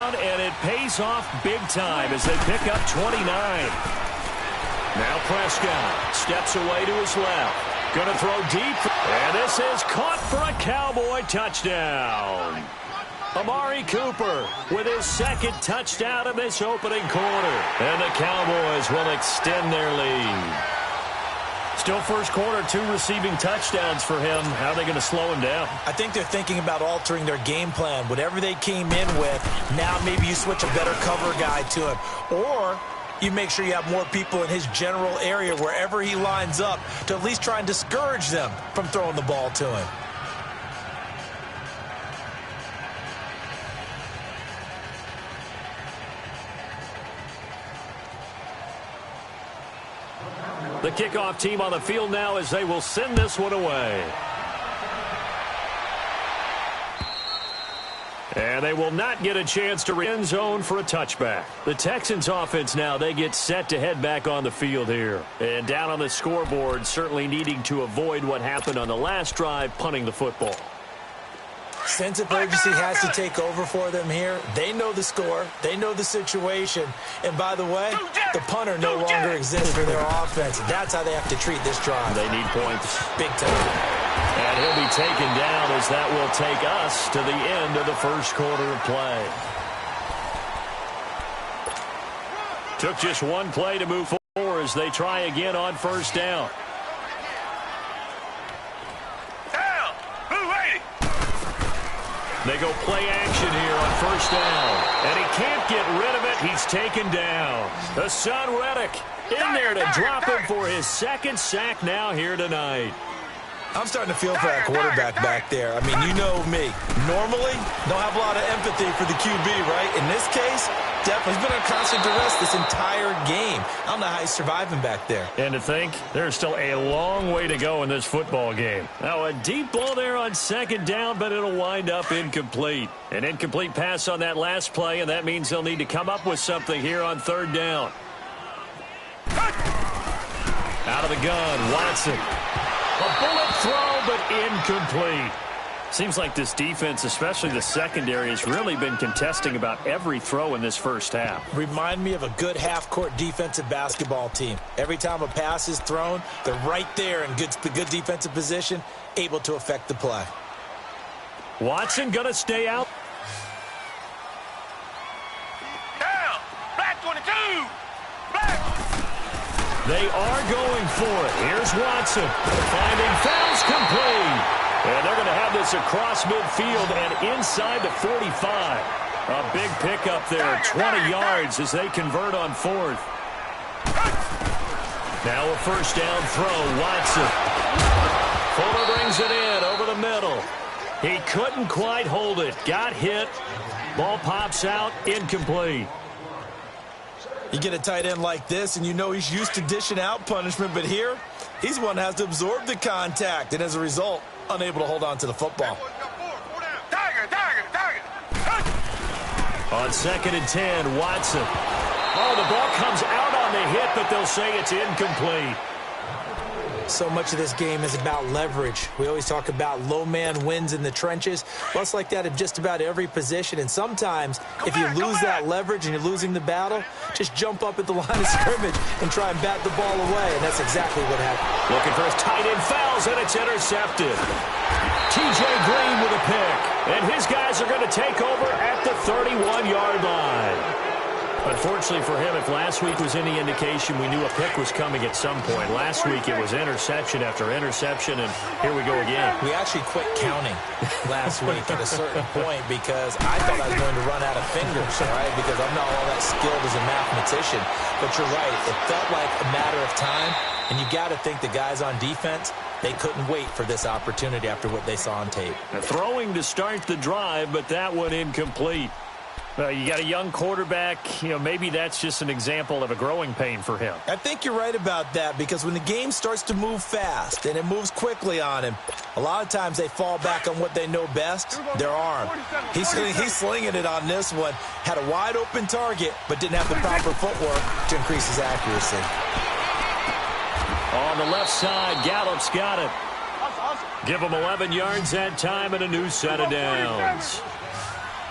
And it pays off big time as they pick up 29. Now Prescott steps away to his left. Going to throw deep. And this is caught for a Cowboy touchdown. Amari Cooper with his second touchdown in this opening quarter. And the Cowboys will extend their lead. Still first quarter, 2 receiving touchdowns for him. How are they going to slow him down? I think they're thinking about altering their game plan. Whatever they came in with, now maybe you switch a better cover guy to him. Or you make sure you have more people in his general area wherever he lines up to at least try and discourage them from throwing the ball to him. The kickoff team on the field now as they will send this one away. And they will not get a chance to end zone for a touchback. The Texans offense now, they get set to head back on the field here. And down on the scoreboard, certainly needing to avoid what happened on the last drive, punting the football. Sense of urgency has to take over for them here. They know the score. They know the situation. And by the way, the punter no longer exists for their offense. That's how they have to treat this drive. They need points. Big time. And he'll be taken down as that will take us to the end of the first quarter of play. Took just one play to move forward as they try again on first down. They go play action here on first down. And he can't get rid of it. He's taken down. Hassan Reddick in there to drop him for his second sack now here tonight. I'm starting to feel for that quarterback back there. I mean, you know me. Normally, don't have a lot of empathy for the QB, right? In this case, definitely he's been on constant duress this entire game. I don't know how he's surviving back there. And to think, there's still a long way to go in this football game. Now, a deep ball there on second down, but it'll wind up incomplete. An incomplete pass on that last play, and that means they'll need to come up with something here on third down. Out of the gun, Watson. A bullet throw, but incomplete. Seems like this defense, especially the secondary, has really been contesting about every throw in this first half. Remind me of a good half-court defensive basketball team. Every time a pass is thrown, they're right there in the good defensive position, able to affect the play. Watson going to stay out. Down! Black 22! Black! They are going for it. Here's Watson. Finding fouls complete. And they're going to have this across midfield and inside the 45. A big pickup there, 20 yards as they convert on fourth. Now a first down throw, Watson. Fuller brings it in over the middle. He couldn't quite hold it. Got hit. Ball pops out, incomplete. You get a tight end like this, and you know he's used to dishing out punishment, but here, he's the one that has to absorb the contact, and as a result, unable to hold on to the football. On 2nd and 10, Watson. Oh, the ball comes out on the hit, but they'll say it's incomplete. So much of this game is about leverage. We always talk about low man wins in the trenches. Well, it's like that at just about every position. And sometimes, if you lose that leverage and you're losing the battle, just jump up at the line of scrimmage and try and bat the ball away. And that's exactly what happened. Looking for his tight end fouls, and it's intercepted. T.J. Green with a pick. And his guys are going to take over at the 31-yard line. Unfortunately for him, if last week was any indication, we knew a pick was coming at some point. Last week it was interception after interception, and here we go again. We actually quit counting last week at a certain point because I thought I was going to run out of fingers, right? Because I'm not all that skilled as a mathematician. But you're right. It felt like a matter of time, and you got to think the guys on defense, they couldn't wait for this opportunity after what they saw on tape. Throwing to start the drive, but that one incomplete. You got a young quarterback, maybe that's just an example of a growing pain for him. I think you're right about that because when the game starts to move fast and it moves quickly on him, a lot of times they fall back on what they know best, their arm. He's slinging it on this one. Had a wide open target, but didn't have the proper footwork to increase his accuracy. On the left side, Gallup's got it. Give him 11 yards that time and a new set of downs.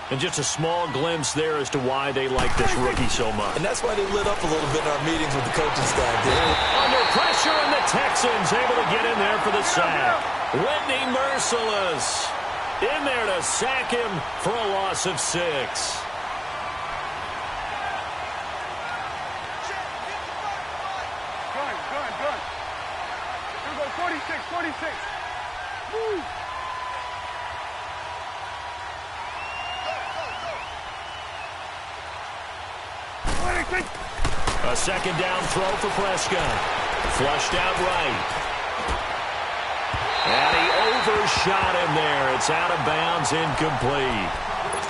And just a small glimpse there as to why they like this rookie so much. And that's why they lit up a little bit in our meetings with the coaching staff. Under pressure, and the Texans able to get in there for the sack. Whitney Merciless in there to sack him for a loss of 6. Good. Here we go, 46. Woo. A second down throw for Prescott. Flushed out right. And he overshot him there. It's out of bounds, incomplete.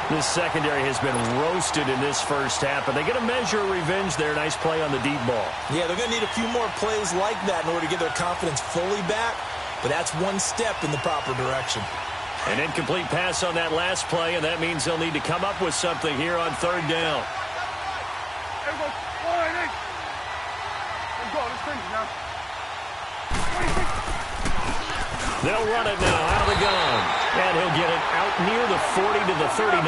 This secondary has been roasted in this first half, but they get a measure of revenge there. Nice play on the deep ball. Yeah, they're going to need a few more plays like that in order to get their confidence fully back, but that's one step in the proper direction. An incomplete pass on that last play, and that means they'll need to come up with something here on third down. They'll run it now out of the gun. And he'll get it out near the 40 to the 39.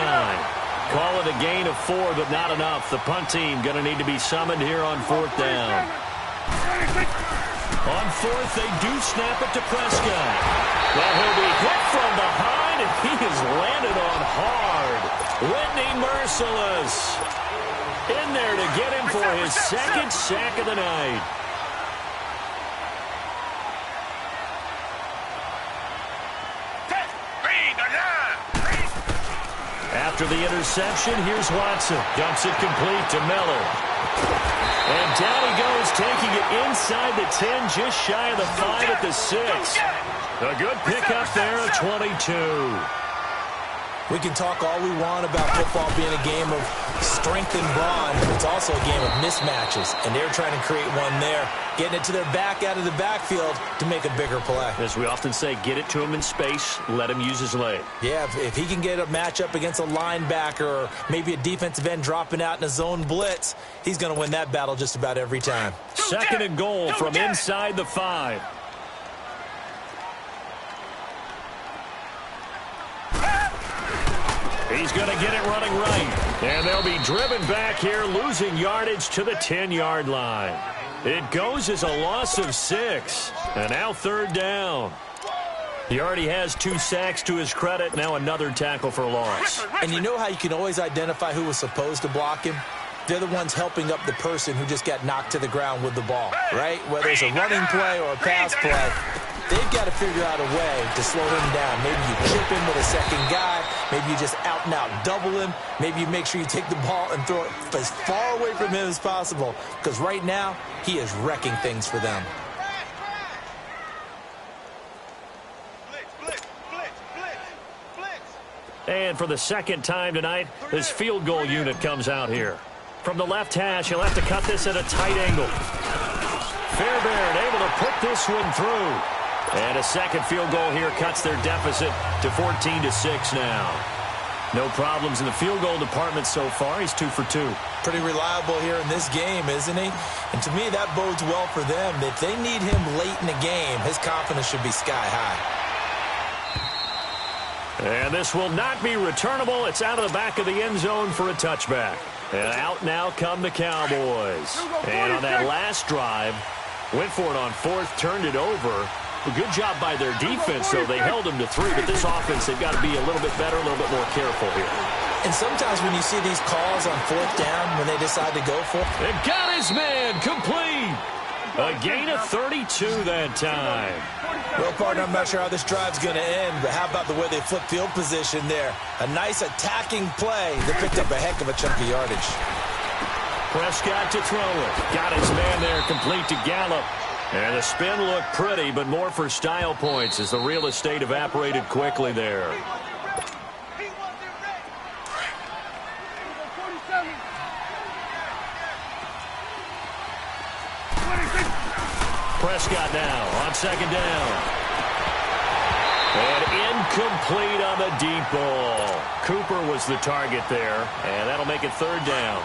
Call it a gain of 4, but not enough. The punt team going to need to be summoned here on fourth down. On fourth, they do snap it to Prescott. Well, he'll be hit from behind, and he has landed on hard. Whitney Merciless in there to get him for his second sack of the night. After the interception, here's Watson. Dumps it complete to Miller. And down he goes, taking it inside the 10, just shy of the 5 at the 6. A good pickup there of 22. We can talk all we want about football being a game of strength and brawn, but it's also a game of mismatches, and they're trying to create one there, getting it to their back out of the backfield to make a bigger play. As we often say, get it to him in space, let him use his leg. Yeah, if he can get a matchup against a linebacker or maybe a defensive end dropping out in a zone blitz, he's going to win that battle just about every time. Second and goal from inside the 5. He's going to get it running right. And they'll be driven back here, losing yardage to the 10-yard line. It goes as a loss of 6. And now third down. He already has 2 sacks to his credit. Now another tackle for loss. And you know how you can always identify who was supposed to block him? They're the ones helping up the person who just got knocked to the ground with the ball, right? Whether it's a running play or a pass play, they've got to figure out a way to slow him down. Maybe you chip him with a second guy. Maybe you just out-and-out double him. Maybe you make sure you take the ball and throw it as far away from him as possible. Because right now, he is wrecking things for them. And for the second time tonight, this field goal unit comes out here. From the left hash, he'll have to cut this at a tight angle. Fairbairn able to put this one through. And a second field goal here cuts their deficit to 14-6 now. No problems in the field goal department so far. He's 2 for 2. Pretty reliable here in this game, isn't he? And to me, that bodes well for them. If they need him late in the game, his confidence should be sky high. And this will not be returnable. It's out of the back of the end zone for a touchback. And out now come the Cowboys. And on that last drive, went for it on fourth, turned it over. A good job by their defense, though. They held them to 3, but this offense, they've got to be a little bit better, a little bit more careful here. And sometimes when you see these calls on fourth down, when they decide to go for it. And got his man complete. A gain of 32 that time. Well, partner, I'm not sure how this drive's going to end, but how about the way they flip field position there? A nice attacking play. They picked up a heck of a chunk of yardage. Prescott to throw it. Got his man there complete to Gallup. And the spin looked pretty, but more for style points as the real estate evaporated quickly there. Prescott now on second down. And incomplete on the deep ball. Cooper was the target there, and that'll make it third down.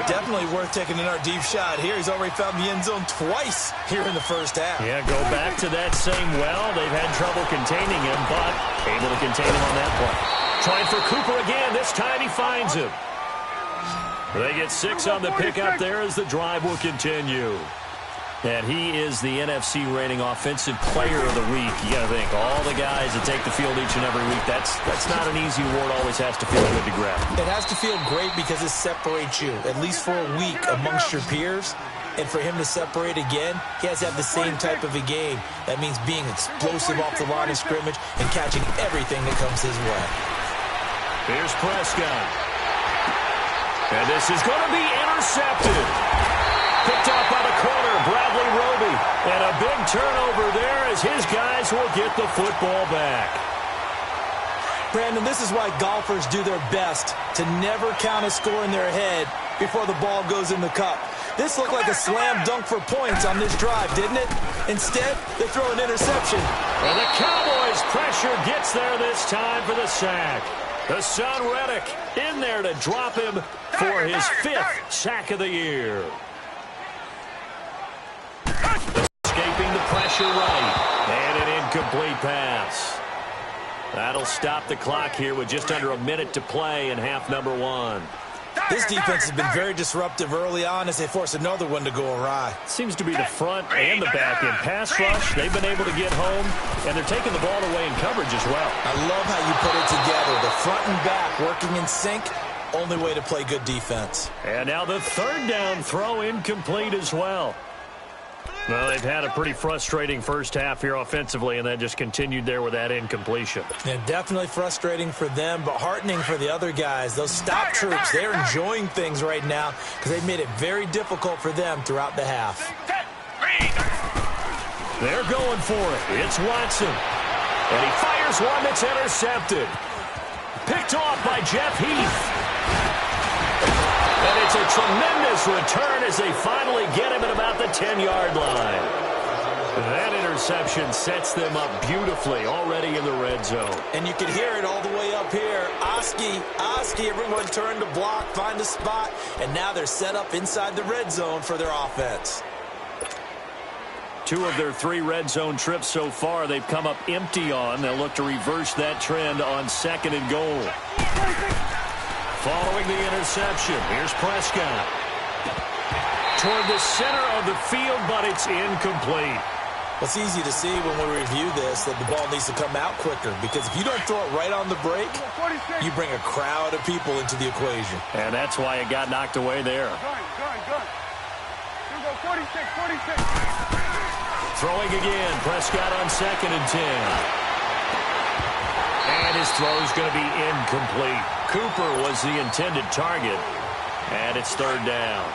Definitely worth taking in our deep shot here. He's already found the end zone twice here in the first half. Yeah, go back to that same well. They've had trouble containing him, but able to contain him on that play. Trying for Cooper again. This time he finds him. They get 6 on the pickup there as the drive will continue. And he is the NFC rating offensive player of the week. You got to think, all the guys that take the field each and every week, that's not an easy award. Always has to feel good to grab. It has to feel great because it separates you, at least for a week, amongst your peers. And for him to separate again, he has to have the same type of a game. That means being explosive off the line of scrimmage and catching everything that comes his way. Here's Prescott. And this is going to be intercepted. Picked off by the corner, Bradley Roby. And a big turnover there as his guys will get the football back. Brandon, this is why golfers do their best to never count a score in their head before the ball goes in the cup. This looked like a slam dunk for points on this drive, didn't it? Instead, they throw an interception. And the Cowboys' pressure gets there this time for the sack. The son Reddick in there to drop him for his 5th sack of the year. Escaping the pressure right. And an incomplete pass. That'll stop the clock here with just under a minute to play in half number 1. This defense has been very disruptive early on as they force another one to go awry. Seems to be the front and the back end. Pass rush, they've been able to get home, and they're taking the ball away in coverage as well. I love how you put it together. The front and back working in sync, only way to play good defense. And now the 3rd down throw incomplete as well. Well, they've had a pretty frustrating first half here offensively, and that just continued there with that incompletion. Yeah, definitely frustrating for them, but heartening for the other guys. Those stop troops, they're enjoying things right now because they've made it very difficult for them throughout the half. They're going for it. It's Watson. And he fires one that's intercepted. Picked off by Jeff Heath. And it's a tremendous return as they finally get him at about the 10-yard line. That interception sets them up beautifully already in the red zone. And you can hear it all the way up here. Oski, everyone turned to block, find a spot, and now they're set up inside the red zone for their offense. 2 of their 3 red zone trips so far, they've come up empty on. They'll look to reverse that trend on 2nd and goal. Following the interception, here's Prescott. Toward the center of the field, but it's incomplete. It's easy to see when we review this that the ball needs to come out quicker because if you don't throw it right on the break, you bring a crowd of people into the equation. And that's why it got knocked away there. Good. Here we go, 46. Throwing again, Prescott on 2nd and 10. And his throw is going to be incomplete. Cooper was the intended target, and it's 3rd down.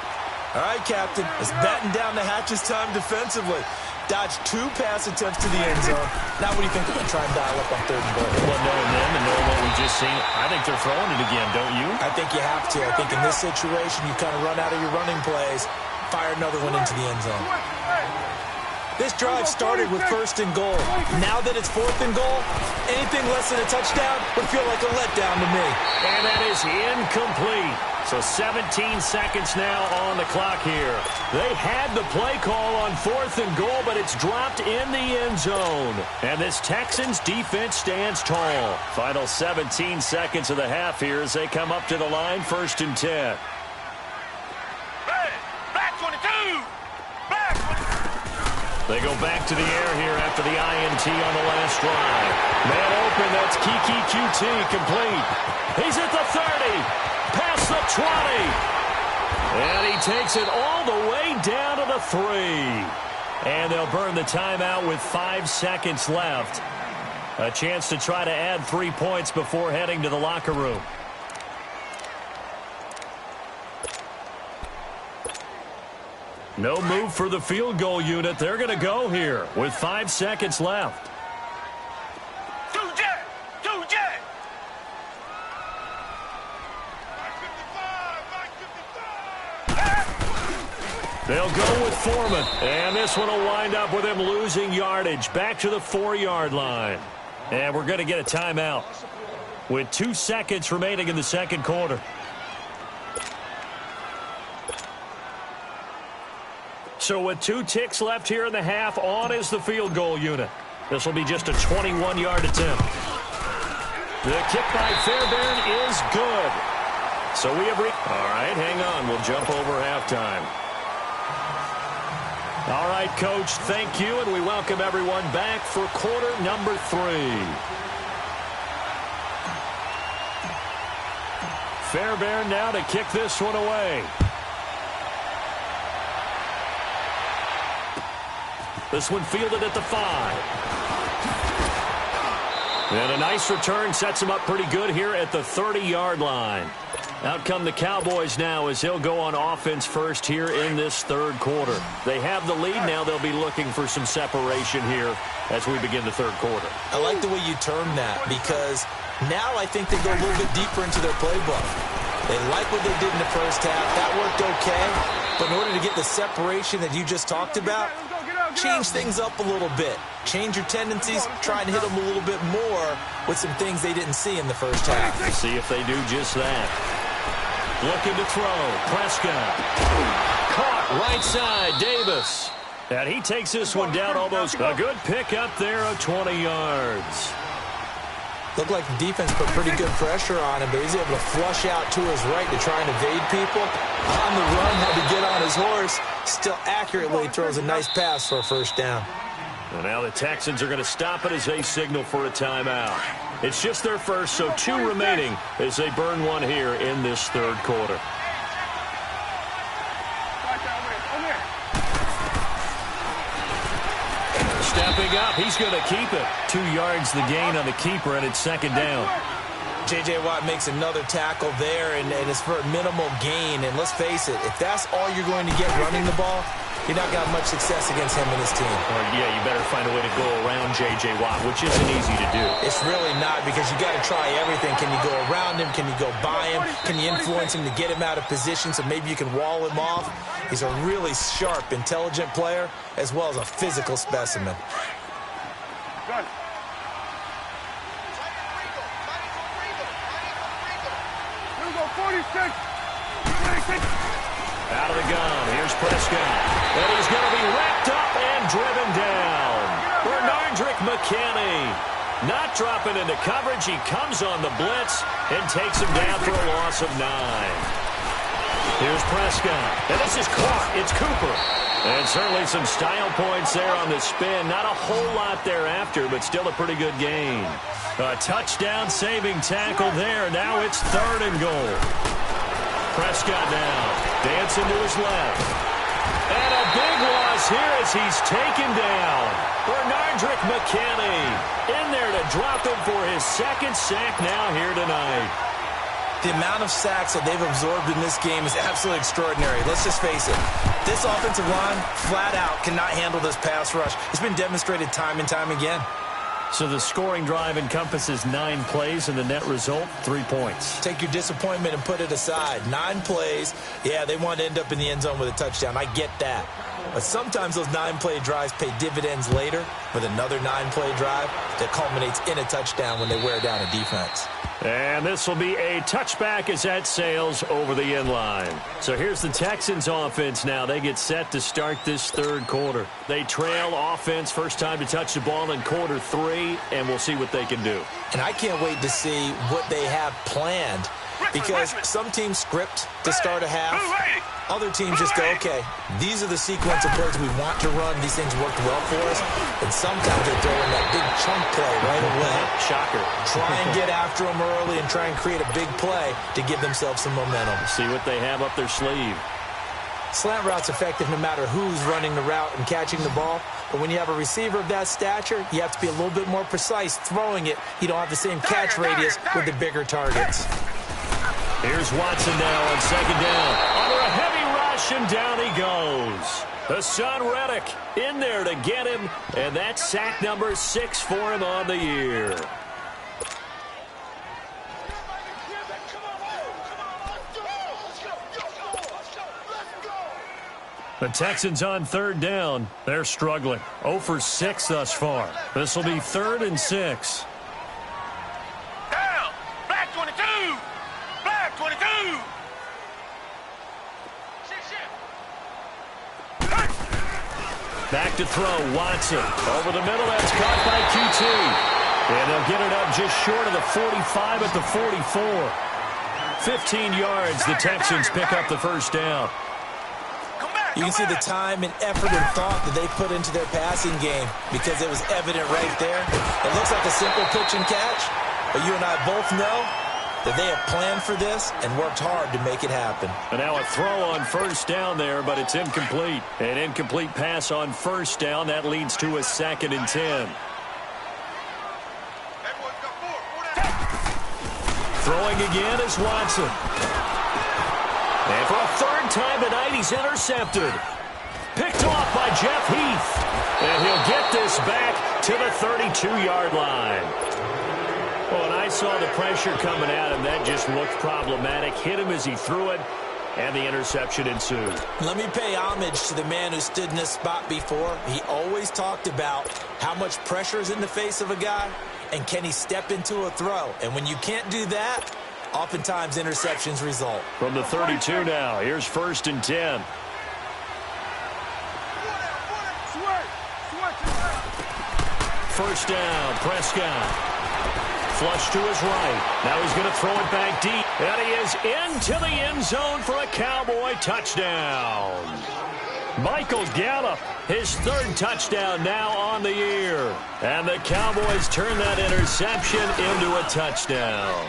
All right, Captain, it's batten down the hatches time defensively. Dodged 2 pass attempts to the end zone. Now what do you think they're going to try and dial up on 3rd and goal? Well, knowing them and knowing what we just seen, I think they're throwing it again, don't you? I think you have to. I think in this situation, you kind of run out of your running plays, fire another one into the end zone. This drive started with 1st and goal. Now that it's 4th and goal, anything less than a touchdown would feel like a letdown to me. And that is incomplete. So 17 seconds now on the clock here. They had the play call on 4th and goal, but it's dropped in the end zone. And this Texans defense stands tall. Final 17 seconds of the half here as they come up to the line, 1st and 10. They go back to the air here after the INT on the last drive. Man open, that's Kiki QT complete. He's at the 30, past the 20. And he takes it all the way down to the 3. And they'll burn the timeout with 5 seconds left. A chance to try to add 3 points before heading to the locker room. No move for the field goal unit. They're going to go here with 5 seconds left. They'll go with Foreman. And this one will wind up with him losing yardage back to the 4-yard line. And we're going to get a timeout with 2 seconds remaining in the 2nd quarter. So with 2 ticks left here in the half, on is the field goal unit. This will be just a 21-yard attempt. The kick by Fairbairn is good. So we have all right, hang on. We'll jump over halftime. All right, Coach, thank you, and we welcome everyone back for quarter number 3. Fairbairn now to kick this one away. This one fielded at the 5. And a nice return sets him up pretty good here at the 30-yard line. Out come the Cowboys now as they'll go on offense first here in this third quarter. They have the lead. Now they'll be looking for some separation here as we begin the third quarter. I like the way you term that because now I think they go a little bit deeper into their playbook. They like what they did in the first half. That worked okay. But in order to get the separation that you just talked about, change things up a little bit. Change your tendencies, try and hit them a little bit more with some things they didn't see in the first half. We'll see if they do just that. Looking to throw. Prescott. Caught right side. Davis. And he takes this one down almost. A good pick up there of 20 yards. Looked like the defense put pretty good pressure on him, but he's able to flush out to his right to try and evade people. On the run, had to get on his horse. Still accurately throws a nice pass for a first down. And now the Texans are going to stop it as they signal for a timeout. It's just their first, so 2 remaining as they burn one here in this third quarter. Stepping up, he's going to keep it. 2 yards the gain on the keeper, and it's second down. J.J. Watt makes another tackle there, and it's for a minimal gain. And let's face it, if that's all you're going to get running the ball, you're not going to have much success against him and his team. Well, yeah, you better find a way to go around J.J. Watt, which isn't easy to do. It's really not because you got to try everything. Can you go around him? Can you go by him? Can you influence him to get him out of position so maybe you can wall him off? He's a really sharp, intelligent player as well as a physical specimen. Good. Here we go, 46. 46. Out of the gun, here's Prescott. And he's going to be wrapped up and driven down. Bernardrick McKinney not dropping into coverage. He comes on the blitz and takes him down for a loss of 9. Here's Prescott. And this is caught. It's Cooper. And certainly some style points there on the spin. Not a whole lot thereafter, but still a pretty good gain. A touchdown-saving tackle there. Now it's 3rd and goal. Prescott now dancing to his left. And a big loss here as he's taken down. Bernardrick McKinney in there to drop him for his 2nd sack now here tonight. The amount of sacks that they've absorbed in this game is absolutely extraordinary. Let's just face it. This offensive line, flat out, cannot handle this pass rush. It's been demonstrated time and time again. So the scoring drive encompasses 9 plays, and the net result, 3 points. Take your disappointment and put it aside. 9 plays. Yeah, they want to end up in the end zone with a touchdown. I get that. But sometimes those 9-play drives pay dividends later with another 9-play drive that culminates in a touchdown when they wear down a defense. And this will be a touchback as that sails over the end line. So here's the Texans offense now. They get set to start this third quarter. They trail offense, first time to touch the ball in quarter 3, and we'll see what they can do. And I can't wait to see what they have planned because some teams script to start a half. Other teams just go, okay, these are the sequence of plays we want to run. These things worked well for us. And sometimes they throw in that big chunk play right away. Shocker. Try and get after them early and try and create a big play to give themselves some momentum. See what they have up their sleeve. Slant route's effective no matter who's running the route and catching the ball. But when you have a receiver of that stature, you have to be a little bit more precise throwing it. You don't have the same catch radius with the bigger targets. Here's Watson now on second down. Under a heavy rush, and down he goes. Hassan Reddick in there to get him, and that's sack number 6 for him on the year. The Texans on third down. They're struggling. 0 for 6 thus far. This will be 3rd and 6. Down. Black 22. Black 22. Back to throw, Watson. Over the middle, that's caught by QT. And they'll get it up just short of the 45 at the 44. 15 yards, the Texans pick up the first down. You can see the time and effort and thought that they put into their passing game because it was evident right there. It looks like a simple pitch and catch, but you and I both know that they have planned for this and worked hard to make it happen. And now a throw on first down there, but it's incomplete. An incomplete pass on first down. That leads to a 2nd and 10. Throwing again is Watson. And for a 3rd time tonight, he's intercepted. Picked off by Jeff Heath. And he'll get this back to the 32-yard line. Well, and I saw the pressure coming at him. That just looked problematic. Hit him as he threw it, and the interception ensued. Let me pay homage to the man who stood in this spot before. He always talked about how much pressure is in the face of a guy, and can he step into a throw. And when you can't do that, oftentimes interceptions result. From the 32 now, here's 1st and 10. First down, Prescott. Flush to his right. Now he's going to throw it back deep. And he is into the end zone for a Cowboy touchdown. Michael Gallup, his 3rd touchdown now on the year. And the Cowboys turn that interception into a touchdown.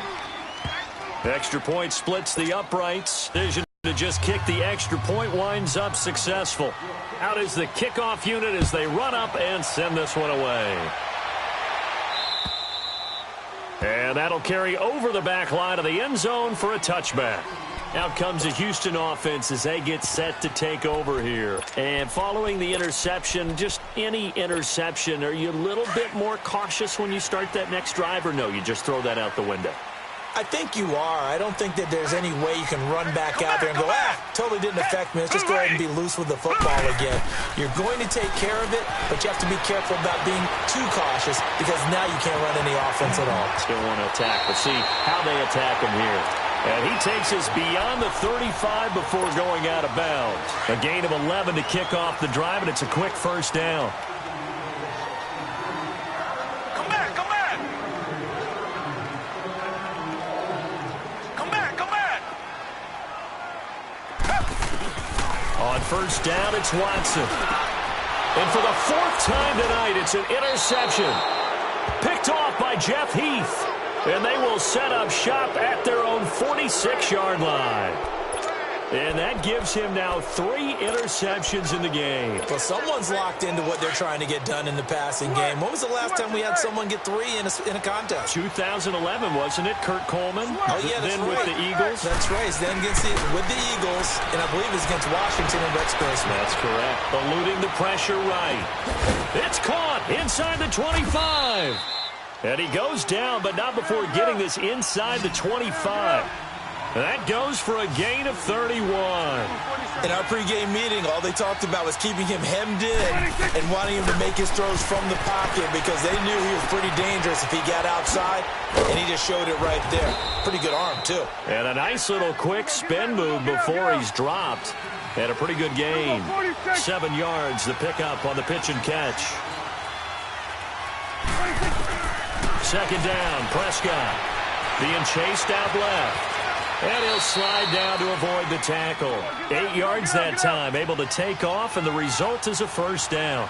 Extra point splits the uprights. Decision to just kick the extra point winds up successful. Out is the kickoff unit as they run up and send this one away. And that'll carry over the back line of the end zone for a touchback. Out comes the Houston offense as they get set to take over here. And following the interception, just any interception, are you a little bit more cautious when you start that next drive, or no, you just throw that out the window? I think you are. I don't think that there's any way you can run back out there and go, totally didn't affect me. Let's just go ahead and be loose with the football again. You're going to take care of it, but you have to be careful about being too cautious because now you can't run any offense at all. Still want to attack, but see how they attack him here. And he takes us beyond the 35 before going out of bounds. A gain of 11 to kick off the drive, and it's a quick first down. On first down, it's Watson. And for the 4th time tonight, it's an interception. Picked off by Jeff Heath. And they will set up shop at their own 46-yard line. And that gives him now 3 interceptions in the game. Well, someone's locked into what they're trying to get done in the passing game. When was the last time we had someone get 3 in a contest? 2011, wasn't it? Kurt Coleman? Oh, yeah, that's then right. With the Eagles? That's right. Then with the Eagles, and I believe it's against Washington and Rex Grossman. That's correct. Eluding the pressure right. It's caught inside the 25. And he goes down, but not before getting this inside the 25. That goes for a gain of 31. In our pregame meeting, all they talked about was keeping him hemmed in and wanting him to make his throws from the pocket because they knew he was pretty dangerous if he got outside, and he just showed it right there. Pretty good arm, too. And a nice little quick spin move before he's dropped. And a pretty good gain. 7 yards, the pickup on the pitch and catch. Second down, Prescott being chased out left. And he'll slide down to avoid the tackle. 8 yards that time, able to take off, and the result is a first down.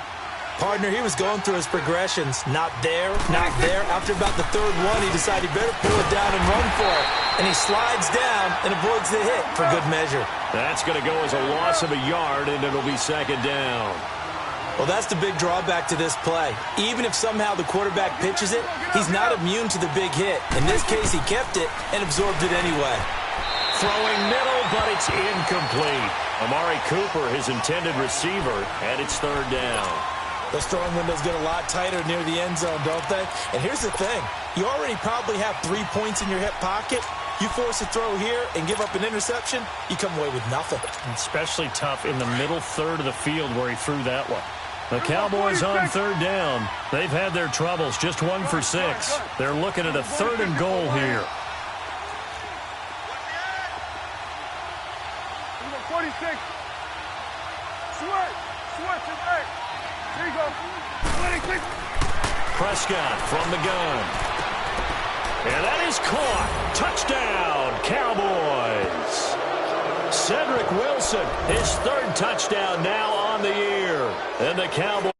Partner, he was going through his progressions. Not there, not there. After about the 3rd one, he decided he better pull it down and run for it. And he slides down and avoids the hit for good measure. That's going to go as a loss of a yard, and it'll be second down. Well, that's the big drawback to this play. Even if somehow the quarterback pitches it, he's not immune to the big hit. In this case, he kept it and absorbed it anyway. Throwing middle, but it's incomplete. Amari Cooper, his intended receiver, and it's 3rd down. Those throwing windows get a lot tighter near the end zone, don't they? And here's the thing. You already probably have 3 points in your hip pocket. You force a throw here and give up an interception, you come away with nothing. Especially tough in the middle third of the field where he threw that one. The Cowboys on 3rd down. They've had their troubles, just 1 for 6. They're looking at a 3rd and goal here. 46. Switch. Switch it back. Here you go. 26. Prescott from the gun. And that is caught. Touchdown, Cowboys. Cedric Wilson, his third touchdown now on the year. And the Cowboys.